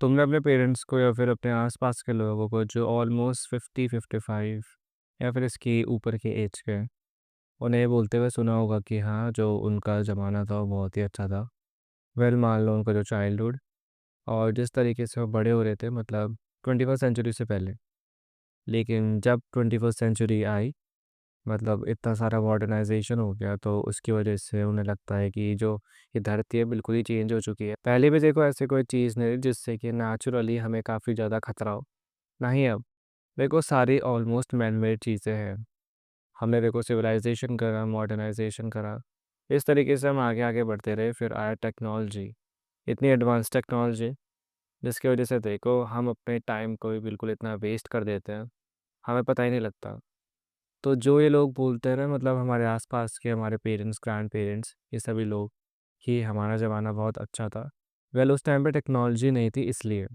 तुमने अपने पेरेंट्स को या फिर अपने आसपास के लोगों को जो ऑलमोस्ट 50-55 या फिर इसके ऊपर के एज के हैं, उन्हें ये बोलते हुए सुना होगा कि हाँ, जो उनका ज़माना था वो बहुत ही अच्छा था। वेल मान लो उनका जो चाइल्डहुड और जिस तरीके से वो बड़े हो रहे थे, मतलब 21st सेंचुरी से पहले। लेकिन जब 21st सेंचुरी आई, मतलब इतना सारा मॉडर्नाइजेशन हो गया, तो उसकी वजह से उन्हें लगता है कि जो ये धरती है बिल्कुल ही चेंज हो चुकी है। पहले भी देखो ऐसी कोई चीज़ नहीं थी जिससे कि नेचुरली हमें काफ़ी ज़्यादा खतरा हो। नहीं, अब देखो सारी ऑलमोस्ट मैन मेड चीज़ें हैं। हमने देखो सिविलाइजेशन करा, मॉडर्नाइजेशन करा, इस तरीके से हम आगे आगे बढ़ते रहे। फिर आया टेक्नोलॉजी, इतनी एडवांस टेक्नोलॉजी, जिसकी वजह से देखो हम अपने टाइम को भी बिल्कुल इतना वेस्ट कर देते हैं, हमें पता ही नहीं लगता। तो जो ये लोग बोलते हैं ना, मतलब हमारे आसपास के हमारे पेरेंट्स, ग्रैंड पेरेंट्स, ये सभी लोग कि हमारा ज़माना बहुत अच्छा था। वेल उस टाइम पे टेक्नोलॉजी नहीं थी, इसलिए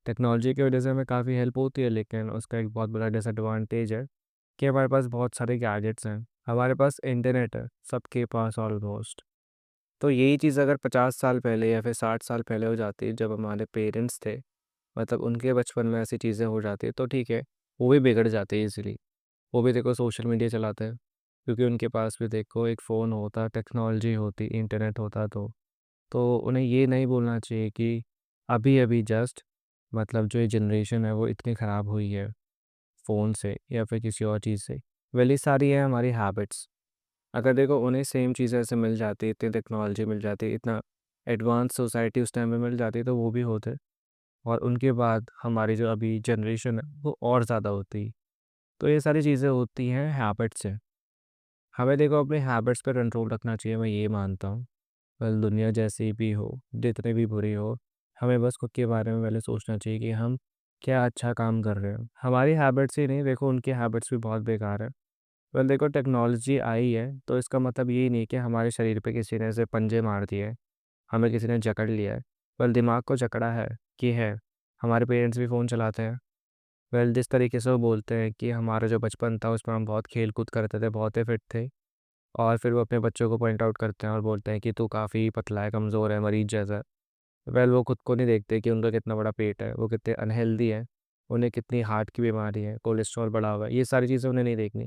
टेक्नोलॉजी की वजह से हमें काफ़ी हेल्प होती है, लेकिन उसका एक बहुत बड़ा डिसएडवांटेज है कि हमारे पास बहुत सारे गैजेट्स हैं, हमारे पास इंटरनेट है, सबके पास ऑलमोस्ट। तो यही चीज़ अगर 50 साल पहले या फिर 60 साल पहले हो जाती, जब हमारे पेरेंट्स थे, मतलब उनके बचपन में ऐसी चीज़ें हो जाती तो ठीक है, वो भी बिगड़ जाते इजीली। वो भी देखो सोशल मीडिया चलाते हैं, क्योंकि उनके पास भी देखो एक फ़ोन होता, टेक्नोलॉजी होती, इंटरनेट होता, तो उन्हें ये नहीं बोलना चाहिए कि अभी-अभी जस्ट, मतलब जो ये जनरेशन है वो इतनी ख़राब हुई है फ़ोन से या फिर किसी और चीज़ से। वेल ये सारी है हमारी हैबिट्स। अगर देखो उन्हें सेम चीज़ें ऐसे मिल जाती, इतनी टेक्नोलॉजी मिल जाती, इतना एडवांस सोसाइटी उस टाइम में मिल जाती, तो वो भी होते, और उनके बाद हमारी जो अभी जनरेशन है वो और ज़्यादा होती। तो ये सारी चीज़ें होती हैं हैबिट से। हमें देखो अपने हैबिट्स पे कंट्रोल रखना चाहिए, मैं ये मानता हूँ। वेल दुनिया जैसी भी हो, जितनी भी बुरी हो, हमें बस खुद के बारे में पहले सोचना चाहिए कि हम क्या अच्छा काम कर रहे हैं। हमारी हैबिट्स ही नहीं, देखो उनकी हैबिट्स भी बहुत बेकार है। वेल देखो टेक्नोलॉजी आई है तो इसका मतलब ये नहीं कि हमारे शरीर पे किसी ने ऐसे पंजे मार दिए, हमें किसी ने जकड़ लिया है। वेल दिमाग को जकड़ा है कि है। हमारे पेरेंट्स भी फ़ोन चलाते हैं। वेल जिस तरीके से वो बोलते हैं कि हमारा जो बचपन था उसमें हम बहुत खेल कूद करते थे, बहुत ही फिट थे, और फिर वो अपने बच्चों को पॉइंट आउट करते हैं और बोलते हैं कि तू काफ़ी पतला है, कमज़ोर है, मरीज जैसा है। वेल वो खुद को नहीं देखते कि उनका कितना बड़ा पेट है, वो कितने अनहेल्दी है, उन्हें कितनी हार्ट की बीमारी है, कोलेस्ट्रॉल बढ़ा हुआ है, ये सारी चीज़ें उन्हें नहीं देखनी।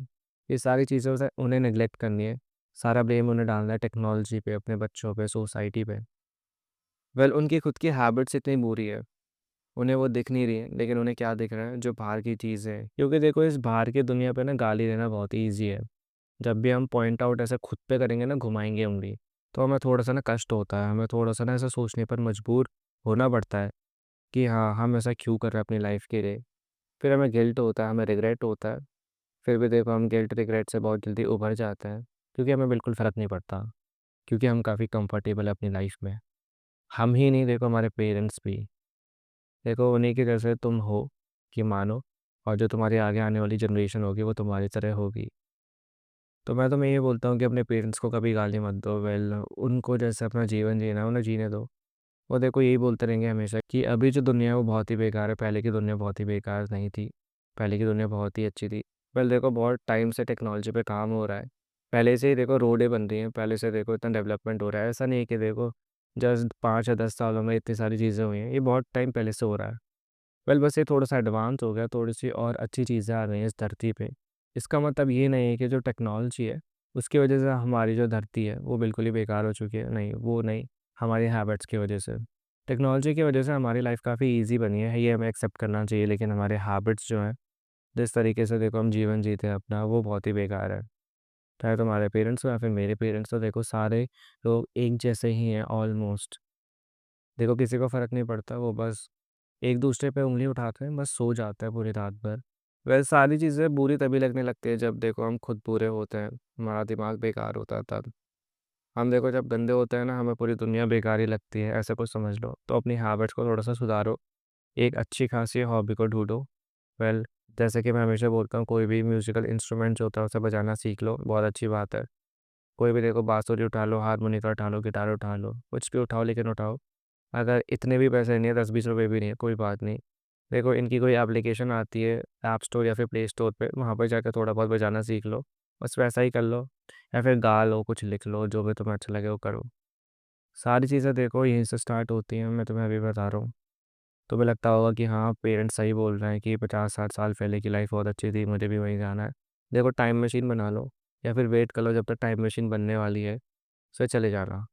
ये सारी चीज़ें उसे उन्हें नेग्लेक्ट करनी है। सारा ब्लेम उन्हें डालना है टेक्नोलॉजी पे, अपने बच्चों पे, सोसाइटी पे। वेल उनकी खुद की हैबिट्स इतनी बुरी है, उन्हें वो दिख नहीं रही है, लेकिन उन्हें क्या दिख रहा है, जो बाहर की चीज़ें हैं। क्योंकि देखो इस बाहर की दुनिया पे ना गाली देना बहुत ही ईज़ी है। जब भी हम पॉइंट आउट ऐसे खुद पे करेंगे ना, घुमाएँगे उंगली, तो हमें थोड़ा-सा ना कष्ट होता है, हमें थोड़ा-सा ना ऐसा सोचने पर मजबूर होना पड़ता है कि हाँ, हम ऐसा क्यों कर रहे हैं अपनी लाइफ़ के लिए। फिर हमें गिल्ट होता है, हमें रिग्रेट होता है। फिर भी देखो हम गिल्ट, रिग्रेट से बहुत जल्दी उभर जाते हैं, क्योंकि हमें बिल्कुल फ़र्क नहीं पड़ता, क्योंकि हम काफ़ी कंफर्टेबल हैं अपनी लाइफ़ में। हम ही नहीं, देखो हमारे पेरेंट्स भी। देखो उन्हीं की जैसे तुम हो कि मानो, और जो तुम्हारी आगे आने वाली जनरेशन होगी वो तुम्हारी तरह होगी। तो मैं तुम्हें ये बोलता हूँ कि अपने पेरेंट्स को कभी गाली मत दो। वेल उनको जैसे अपना जीवन जीना है उन्हें जीने दो। वो देखो यही बोलते रहेंगे हमेशा कि अभी जो दुनिया है वो बहुत ही बेकार है, पहले की दुनिया बहुत ही बेकार नहीं थी, पहले की दुनिया बहुत ही अच्छी थी। वेल देखो बहुत टाइम से टेक्नोलॉजी पे काम हो रहा है, पहले से ही देखो रोडें बन रही हैं, पहले से देखो इतना डेवलपमेंट हो रहा है। ऐसा नहीं है कि देखो जस्ट 5 या 10 सालों में इतनी सारी चीज़ें हुई हैं, ये बहुत टाइम पहले से हो रहा है। वेल बस ये थोड़ा सा एडवांस हो गया, थोड़ी सी और अच्छी चीज़ें आ गई हैं इस धरती पे। इसका मतलब ये नहीं है कि जो टेक्नोलॉजी है उसकी वजह से हमारी जो धरती है वो बिल्कुल ही बेकार हो चुकी है, नहीं वो नहीं, हमारी हैबिट्स की वजह से। टेक्नोलॉजी की वजह से हमारी लाइफ काफ़ी ईज़ी बनी है, ये हमें एक्सेप्ट करना चाहिए, लेकिन हमारे हैबिट्स जो हैं, जिस तरीके से देखो हम जीवन जीते हैं अपना, वो बहुत ही बेकार है। चाहे तुम्हारे पेरेंट्स हो या फिर मेरे पेरेंट्स हो, देखो सारे लोग एक जैसे ही हैं ऑलमोस्ट। देखो किसी को फ़र्क नहीं पड़ता, वो बस एक दूसरे पे उँगली उठाते हैं, बस सो जाते हैं पूरी रात भर। वैसे सारी चीज़ें बुरी तभी लगने लगती है जब देखो हम खुद बुरे होते हैं, हमारा दिमाग बेकार होता है तब। हम देखो जब गंदे होते हैं ना, हमें पूरी दुनिया बेकार ही लगती है, ऐसा कुछ समझ लो। तो अपनी हैबिट्स को थोड़ा-सा सुधारो, एक अच्छी खासी हॉबी को ढूँढो। वेल जैसे कि मैं हमेशा बोलता हूँ, कोई भी म्यूज़िकल इंस्ट्रूमेंट जो होता है उसे बजाना सीख लो, बहुत अच्छी बात है। कोई भी देखो बाँसुरी उठा लो, हारमोनिका उठा लो, गिटार उठा लो, कुछ भी उठाओ लेकिन उठाओ। अगर इतने भी पैसे नहीं है, 10-20 रुपए भी नहीं है, कोई बात नहीं। देखो इनकी कोई एप्लीकेशन आती है ऐप स्टोर या फिर प्ले स्टोर पे, वहाँ पर जाकर थोड़ा बहुत बजाना सीख लो। बस वैसा ही कर लो, या फिर गा लो, कुछ लिख लो, जो भी तुम्हें अच्छा लगे वो करो। सारी चीज़ें देखो यहीं से स्टार्ट होती हैं, मैं तुम्हें अभी बता रहा हूँ। तुम्हें लगता होगा कि हाँ, पेरेंट्स सही बोल रहे हैं कि 50-60 साल पहले की लाइफ बहुत अच्छी थी, मुझे भी वहीं जाना है। देखो टाइम मशीन बना लो या फिर वेट कर लो जब तक टाइम मशीन बनने वाली है, फिर चले जाना।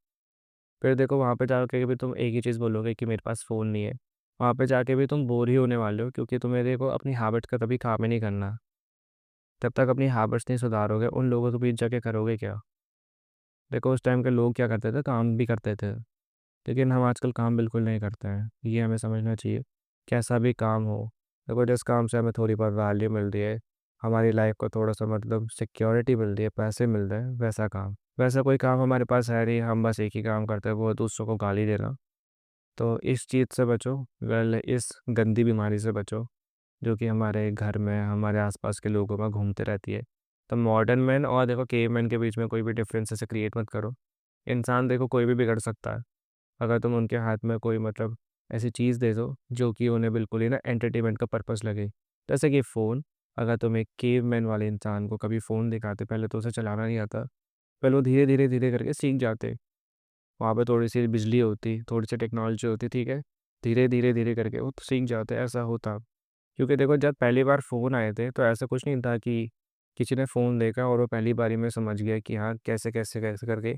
फिर देखो वहाँ पे जाके भी तुम एक ही चीज़ बोलोगे कि मेरे पास फ़ोन नहीं है। वहाँ पे जाके भी तुम बोर ही होने वाले हो क्योंकि तुम्हें देखो अपनी हैबिट का कभी काम ही नहीं करना। जब तक अपनी हैबिट्स नहीं सुधारोगे, उन लोगों के बीच जाके करोगे क्या? देखो उस टाइम के लोग क्या करते थे, काम भी करते थे। लेकिन हम आजकल काम बिल्कुल नहीं करते हैं, ये हमें समझना चाहिए। कैसा भी काम हो, देखो जिस काम से हमें थोड़ी बहुत वैल्यू मिल रही है, हमारी लाइफ को थोड़ा-सा मतलब सिक्योरिटी मिल रही है, पैसे मिल रहे हैं, वैसा काम। वैसा कोई काम हमारे पास है नहीं, हम बस एक ही काम करते हैं, वो है दूसरों को गाली देना। तो इस चीज़ से बचो, इस गंदी बीमारी से बचो, जो कि हमारे घर में, हमारे आस-पास के लोगों में घूमते रहती है। तो मॉडर्न मैन और देखो केवमैन के बीच में कोई भी डिफ़रेंस ऐसे क्रिएट मत करो। इंसान देखो कोई भी बिगड़ सकता है। अगर तुम उनके हाथ में कोई मतलब ऐसी चीज़ दे दो जो कि उन्हें बिल्कुल ही ना एंटरटेनमेंट का पर्पस लगे। जैसे कि फ़ोन, अगर तुम एक केवमैन वाले इंसान को कभी फ़ोन दिखाते, पहले तो उसे चलाना नहीं आता, पहले वो धीरे-धीरे, धीरे करके सीख जाते। वहाँ पे थोड़ी-सी बिजली होती, थोड़ी-सी टेक्नोलॉजी होती, ठीक है? धीरे, धीरे, धीरे करके वो सीख जाते, ऐसा होता। क्योंकि देखो जब पहली बार फ़ोन आए थे तो ऐसा कुछ नहीं था कि किसी ने फ़ोन देखा और वो पहली बारी में समझ गया कि हाँ, कैसे करके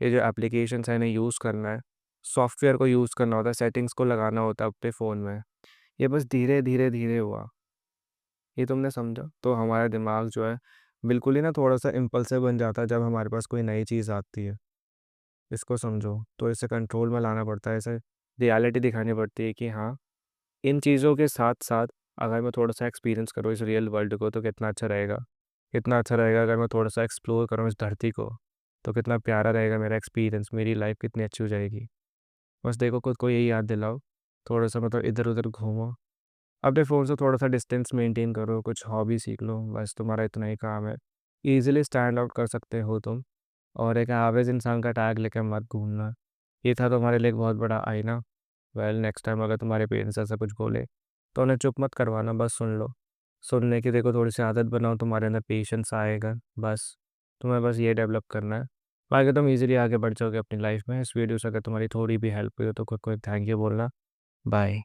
ये जो एप्लीकेशंस हैं इन्हें यूज़ करना है। सॉफ्टवेयर को यूज़ करना होता है, सेटिंग्स को लगाना होता है अपने फ़ोन में। ये बस धीरे, धीरे, धीरे हुआ। ये तुमने समझा? तो हमारा दिमाग जो है बिल्कुल ही ना थोड़ा-सा इम्पल्सिव बन जाता है जब हमारे पास कोई नई चीज़ आती है। इसको समझो। तो इसे कंट्रोल में लाना पड़ता है, इसे रियलिटी दिखानी पड़ती है कि हाँ, इन चीज़ों के साथ-साथ अगर मैं थोड़ा-सा एक्सपीरियंस करूँ इस रियल वर्ल्ड को तो कितना अच्छा रहेगा। कितना अच्छा रहेगा अगर मैं थोड़ा-सा एक्सप्लोर करूँ इस धरती को, तो कितना प्यारा रहेगा मेरा एक्सपीरियंस, मेरी लाइफ़ कितनी अच्छी हो जाएगी। बस देखो खुद को यही याद दिलाओ, थोड़ा-सा मतलब इधर-उधर घूमो, अपने फ़ोन से थोड़ा-सा डिस्टेंस मेंटेन करो, कुछ हॉबी सीख लो, बस तुम्हारा इतना ही काम है। ईज़िली स्टैंड आउट कर सकते हो तुम और एक एवरेज इंसान का टैग लेके मत घूमना। ये था तुम्हारे लिए एक बहुत बड़ा आईना। नेक्स्ट टाइम अगर तुम्हारे पेरेंट्स ऐसा कुछ बोले, तो उन्हें चुप मत करवाना, बस सुन लो। सुनने की देखो थोड़ी-सी आदत बनाओ, तुम्हारे अंदर पेशेंस आएगा, बस। तुम्हें बस ये डेवलप करना है। बाकी तुम ईज़िली आगे बढ़ जाओगे अपनी लाइफ़ में। इस वीडियो से अगर तुम्हारी थोड़ी भी हेल्प हुई हो, तो खुद को थैंक यू बोलना। बाय।